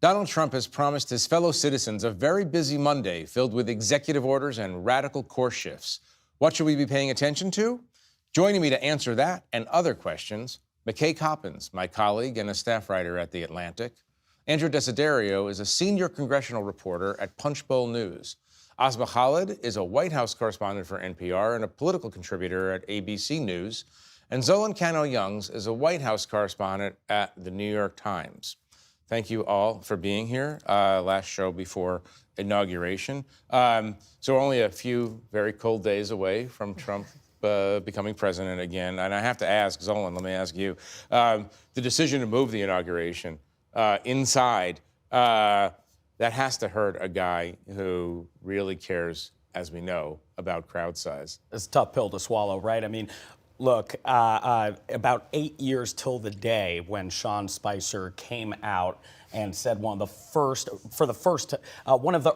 Donald Trump has promised his fellow citizens a very busy Monday filled with executive orders and radical course shifts. What should we be paying attention to? Joining me to answer that and other questions, McKay Coppins, my colleague and a staff writer at The Atlantic. Andrew Desiderio is a senior congressional reporter at Punchbowl News. Asma Khalid is a White House correspondent for NPR and a political contributor at ABC News. And Zolan Cano-Youngs is a White House correspondent at The New York Times. Thank you all for being here. Last show before inauguration. So we're only a few very cold days away from Trump becoming president again. And I have to ask, Zolan, let me ask you, the decision to move the inauguration inside, that has to hurt a guy who really cares, as we know, about crowd size. It's a tough pill to swallow, right? I mean, look, about 8 years till the day when Sean Spicer came out and said one of the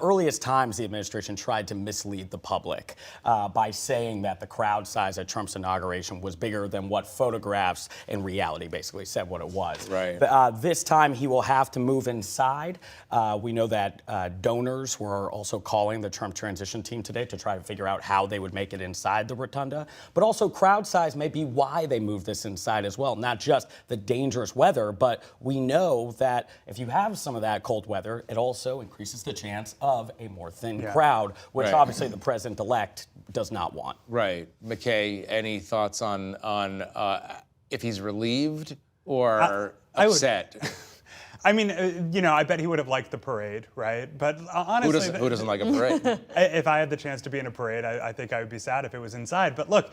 earliest times the administration tried to mislead the public by saying that the crowd size at Trump's inauguration was bigger than what photographs in reality basically said what it was. Right. This time he will have to move inside. We know that donors were also calling the Trump transition team today to try to figure out how they would make it inside the rotunda. But also crowd size may be why they moved this inside as well. Not just the dangerous weather, but we know that if you have some of that cold weather, it also increases the chance of a more thin crowd, which obviously the president-elect does not want. Right. McKay, any thoughts on if he's relieved or upset? I mean, you know, I bet he would have liked the parade, right? But honestly... Who doesn't like a parade? If I had the chance to be in a parade, I think I would be sad if it was inside. But look,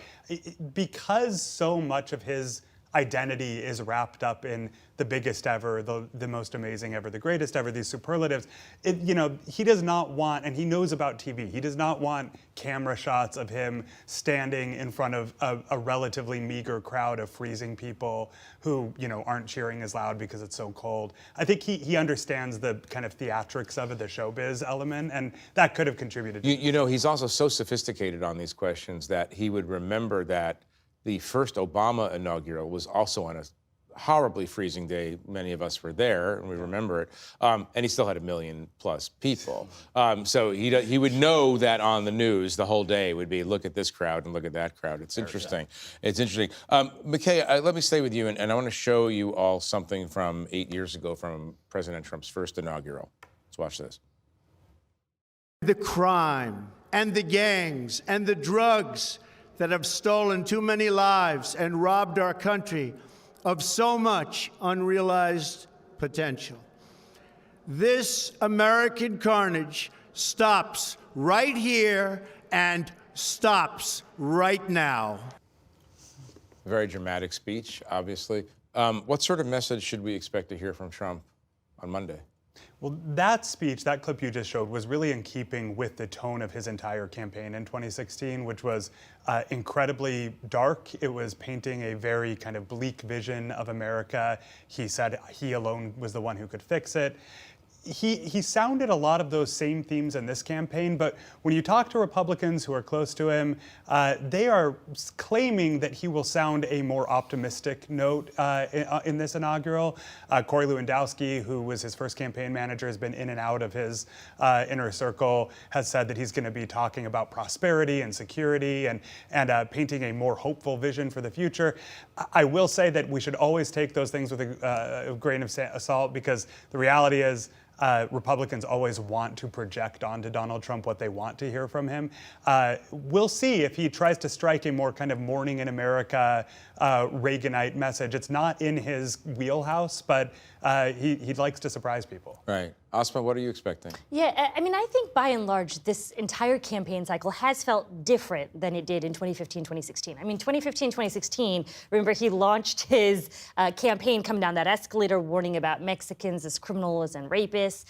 because so much of his identity is wrapped up in the biggest ever, the most amazing ever, the greatest ever, these superlatives, you know, he does not want, and he knows about TV, he does not want camera shots of him standing in front of a relatively meager crowd of freezing people who, you know, aren't cheering as loud because it's so cold. I think he understands the kind of theatrics of it, the showbiz element, and that could have contributed. You know, he's also so sophisticated on these questions that he would remember that the first Obama inaugural was also on a horribly freezing day. Many of us were there, and we remember it. And he still had 1 million+ people. So he would know that on the news the whole day would be, look at this crowd and look at that crowd. It's interesting. It's interesting. McKay, let me stay with you, and I want to show you all something from 8 years ago from President Trump's first inaugural. Let's watch this. The crime and the gangs and the drugs that have stolen too many lives and robbed our country of so much unrealized potential. This American carnage stops right here and stops right now. Very dramatic speech, obviously. What sort of message should we expect to hear from Trump on Monday? Well, that speech, that clip you just showed, was really in keeping with the tone of his entire campaign in 2016, which was incredibly dark. It was painting a very kind of bleak vision of America. He said he alone was the one who could fix it. He sounded a lot of those same themes in this campaign, but when you talk to Republicans who are close to him, they are claiming that he will sound a more optimistic note in this inaugural. Corey Lewandowski, who was his first campaign manager, has been in and out of his inner circle, has said that he's going to be talking about prosperity and security and painting a more hopeful vision for the future. I will say that we should always take those things with a grain of salt, because the reality is, Republicans always want to project onto Donald Trump what they want to hear from him. We'll see if he tries to strike a more kind of morning in America, Reaganite message. It's not in his wheelhouse, but he likes to surprise people. Right. Asma, what are you expecting? Yeah, I mean, I think by and large, this entire campaign cycle has felt different than it did in 2015, 2016. I mean, 2015, 2016, remember he launched his campaign coming down that escalator, warning about Mexicans as criminals and rapists,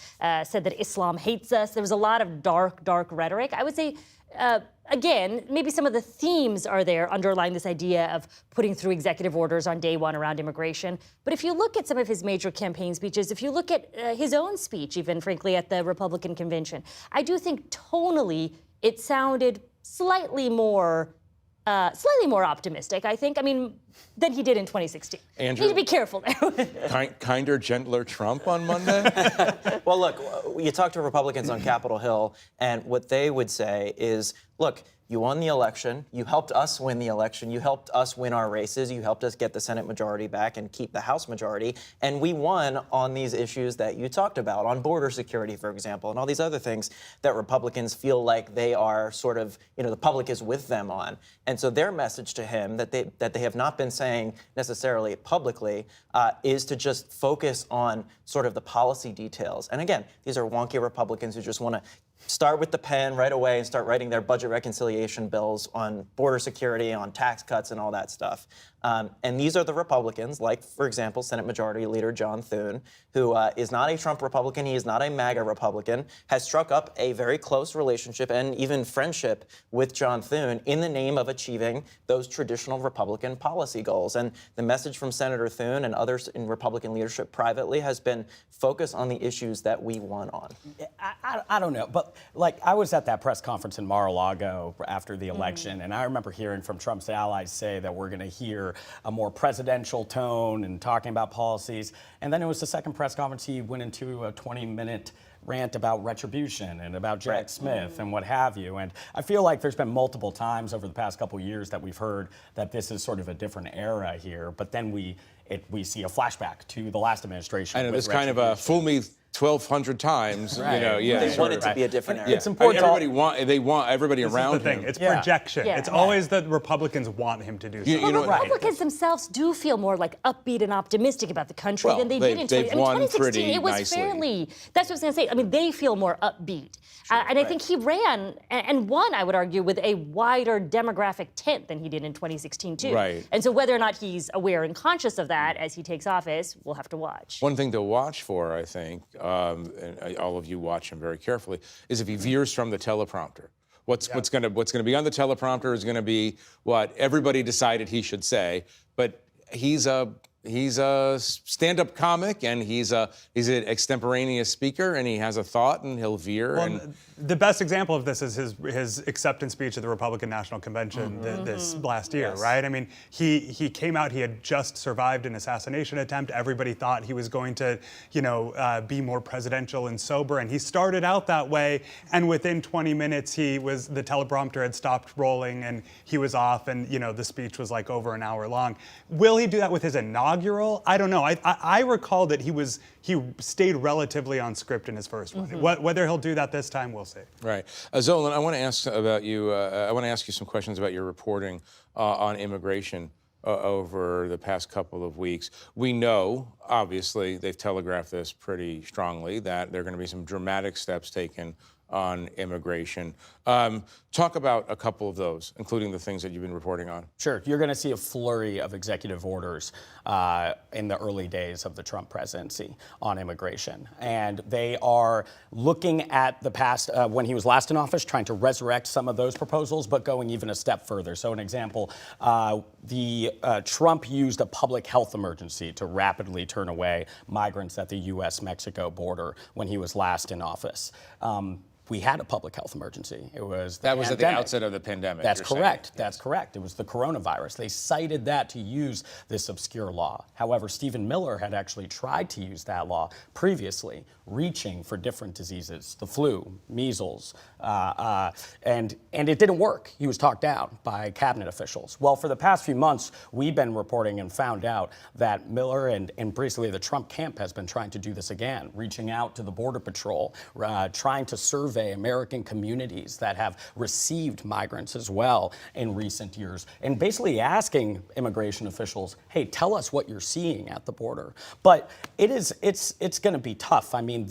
said that Islam hates us. There was a lot of dark rhetoric. I would say, again, maybe some of the themes are there underlying this idea of putting through executive orders on day one around immigration. But if you look at some of his major campaign speeches, if you look at his own speech, even frankly, at the Republican convention, I do think tonally it sounded slightly more optimistic, I think. I mean, than he did in 2016. Andrew? Need to be careful there. Kinder, gentler Trump on Monday? Well, look, you talk to Republicans on Capitol Hill, and what they would say is, look, you won the election. You helped us win the election. You helped us win our races. You helped us get the Senate majority back and keep the House majority. And we won on these issues that you talked about, on border security, for example, and all these other things that Republicans feel like they are sort of, the public is with them on. And so their message to him that they have not been saying necessarily publicly is to just focus on sort of the policy details. And again, these are wonky Republicans who just want to start with the pen right away and start writing their budget reconciliation bills on border security, on tax cuts, and all that stuff. And these are the Republicans, like, for example, Senate Majority Leader John Thune, who is not a Trump Republican. He is not a MAGA Republican, has struck up a very close relationship and even friendship with John Thune in the name of achieving those traditional Republican policy goals. And the message from Senator Thune and others in Republican leadership privately has been focus on the issues that we won on. I don't know, but like I was at that press conference in Mar-a-Lago after the election, and I remember hearing from Trump's allies say that we're going to hear a more presidential tone and talking about policies. And then it was the second press conference he went into a 20-minute rant about retribution and about Jack Smith and what have you. And I feel like there's been multiple times over the past couple of years that we've heard that this is sort of a different era here, but then we see a flashback to the last administration. I know, this kind of a fool me 1,200 times, Right. They want it to be a different era. It's important. They want everybody This around is the thing. him. It's projection. Yeah. It's always that Republicans want him to do something. You know, Well, Republicans themselves do feel more like upbeat and optimistic about the country Well, than they did in they've won 2016. pretty It was nicely. fairly. That's what I was going to say. I mean, they feel more upbeat, and I think he ran and won. I would argue with a wider demographic tent than he did in 2016 too. Right. And so whether or not he's aware and conscious of that as he takes office, we'll have to watch. One thing to watch for, I think, and all of you watch him very carefully, is if he veers from the teleprompter. What's going to be on the teleprompter is going to be what everybody decided he should say, but he's a stand-up comic, and he's an extemporaneous speaker, and he has a thought, and he'll veer. Well, the best example of this is his acceptance speech at the Republican National Convention this last year, right? I mean, he came out, he had just survived an assassination attempt. Everybody thought he was going to, be more presidential and sober, and he started out that way, and within 20 minutes, the teleprompter had stopped rolling, and he was off, and, the speech was like over an hour long. Will he do that with his inaugural? I don't know. I recall that he stayed relatively on script in his first one. Whether he'll do that this time, we'll see. Right. Zolan, I want to ask about you. I want to ask you some questions about your reporting on immigration over the past couple of weeks. We know, obviously, they've telegraphed this pretty strongly, that there are going to be some dramatic steps taken on immigration. Talk about a couple of those, including the things that you've been reporting on. Sure. You're going to see a flurry of executive orders in the early days of the Trump presidency on immigration. And they are looking at the past, when he was last in office, trying to resurrect some of those proposals, but going even a step further. So an example, Trump used a public health emergency to rapidly turn away migrants at the U.S.-Mexico border when he was last in office. We had a public health emergency. It was that was at the outset of the pandemic. That's correct. Saying. That's correct. It was the coronavirus. They cited that to use this obscure law. However, Stephen Miller had actually tried to use that law previously, reaching for different diseases, the flu, measles, and it didn't work. He was talked down by cabinet officials. Well, for the past few months, we've been reporting and found out that Miller and basically the Trump camp has been trying to do this again, reaching out to the Border Patrol, trying to survey American communities that have received migrants as well in recent years, and basically asking immigration officials, hey, tell us what you're seeing at the border. But it's going to be tough. I mean,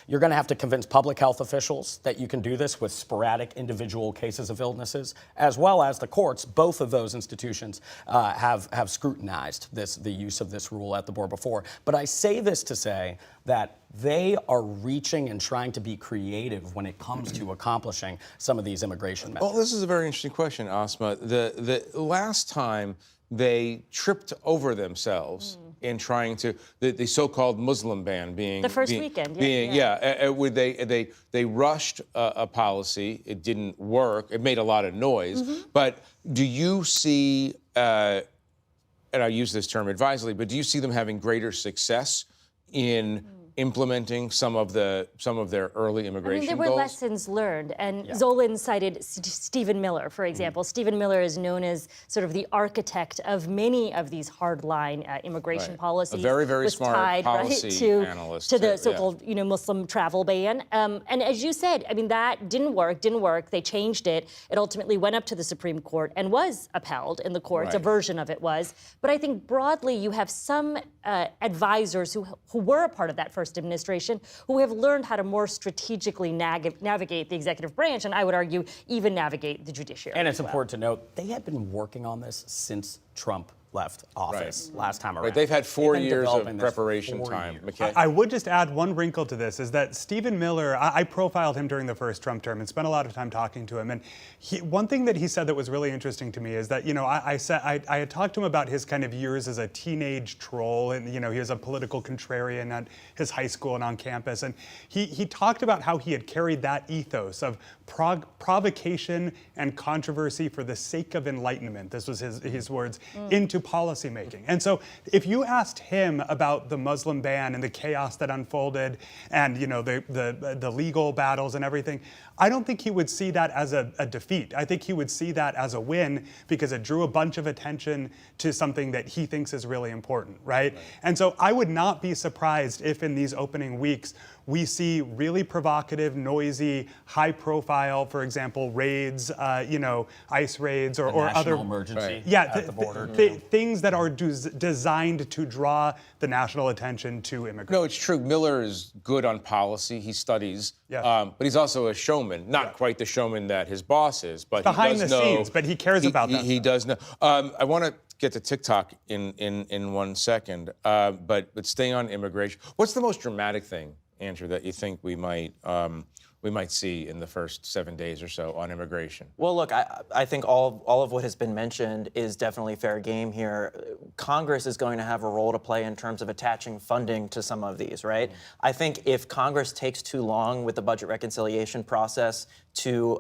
you're going to have to convince public health officials that you can do this with sporadic individual cases of illnesses, as well as the courts. Both of those institutions have scrutinized the use of this rule at the border before. But I say this to say that they are reaching and trying to be creative when it comes to accomplishing some of these immigration measures. Well, this is a very interesting question, Asma. The last time they tripped over themselves in trying to the so-called Muslim ban being The first weekend, they rushed a policy. It didn't work. It made a lot of noise. But do you see and I use this term advisedly, but do you see them having greater success in implementing some of their early immigration there were goals? lessons learned, and Zolan cited Stephen Miller, for example. Stephen Miller is known as sort of the architect of many of these hardline immigration policies. A very, very was smart tied, policy analyst. to the so-called Muslim travel ban. And as you said, I mean, that didn't work. They changed it. It ultimately went up to the Supreme Court and was upheld in the courts. A version of it was. But I think broadly, you have some advisors who were a part of that first administration who have learned how to more strategically navigate the executive branch, and I would argue even navigate the judiciary. And it's important to note, they had been working on this since Trump left office last time around. They've had 4 years of developing this preparation 4 time. years. McKay? I would just add one wrinkle to this, is that Stephen Miller, I profiled him during the first Trump term and spent a lot of time talking to him. And one thing that he said that was really interesting to me is that, I had talked to him about his kind of years as a teenage troll, and, he was a political contrarian at his high school and on campus. And he talked about how he had carried that ethos of provocation and controversy for the sake of enlightenment, this was his words, into policymaking. And so if you asked him about the Muslim ban and the chaos that unfolded and the legal battles and everything, I don't think he would see that as a defeat. I think he would see that as a win because it drew a bunch of attention to something that he thinks is really important, right? And so I would not be surprised if in these opening weeks we see really provocative, noisy, high-profile, for example, raids, ICE raids or other emergency at the border. Things that are designed to draw the national attention to immigrants. No, it's true. Miller is good on policy. He studies, but he's also a showman. Not quite the showman that his boss is, but behind he does the know, scenes. But he cares about that. He does know. I want to get to TikTok in 1 second, but staying on immigration. What's the most dramatic thing, Andrew, that you think we might see in the first 7 days or so on immigration? Well, look, I think all of what has been mentioned is definitely fair game here. Congress is going to have a role to play in terms of attaching funding to some of these, right? I think if Congress takes too long with the budget reconciliation process to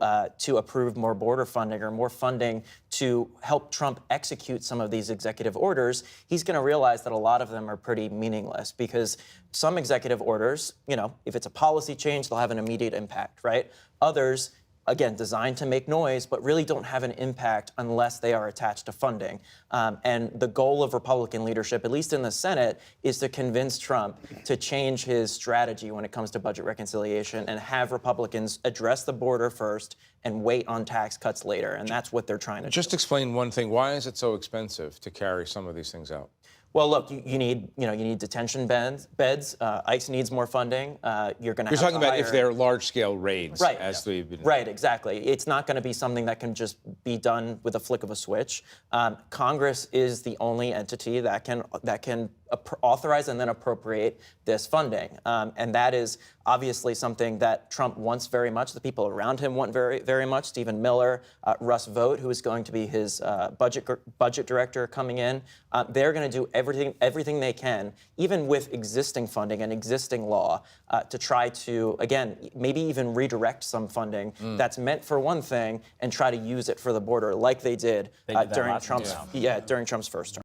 approve more border funding or more funding to help Trump execute some of these executive orders, he's going to realize that a lot of them are pretty meaningless because some executive orders, if it's a policy change, they'll have an immediate impact, right? Others, again, designed to make noise, but really don't have an impact unless they are attached to funding. And the goal of Republican leadership, at least in the Senate, is to convince Trump to change his strategy when it comes to budget reconciliation and have Republicans address the border first and wait on tax cuts later. And that's what they're trying to do. Just explain one thing. Why is it so expensive to carry some of these things out? Well, look, you need detention beds. ICE needs more funding. You're going to. You're talking about if they're large-scale raids, right? As we've been. Right, exactly. It's not going to be something that can just be done with a flick of a switch. Congress is the only entity that can authorize and then appropriate this funding, and that is obviously something that Trump wants very much. The people around him want very, very much. Stephen Miller, Russ Vought, who is going to be his budget director coming in, they're going to do everything they can, even with existing funding and existing law, to try to, again, maybe even redirect some funding that's meant for one thing and try to use it for the border, like they did during Trump's first term.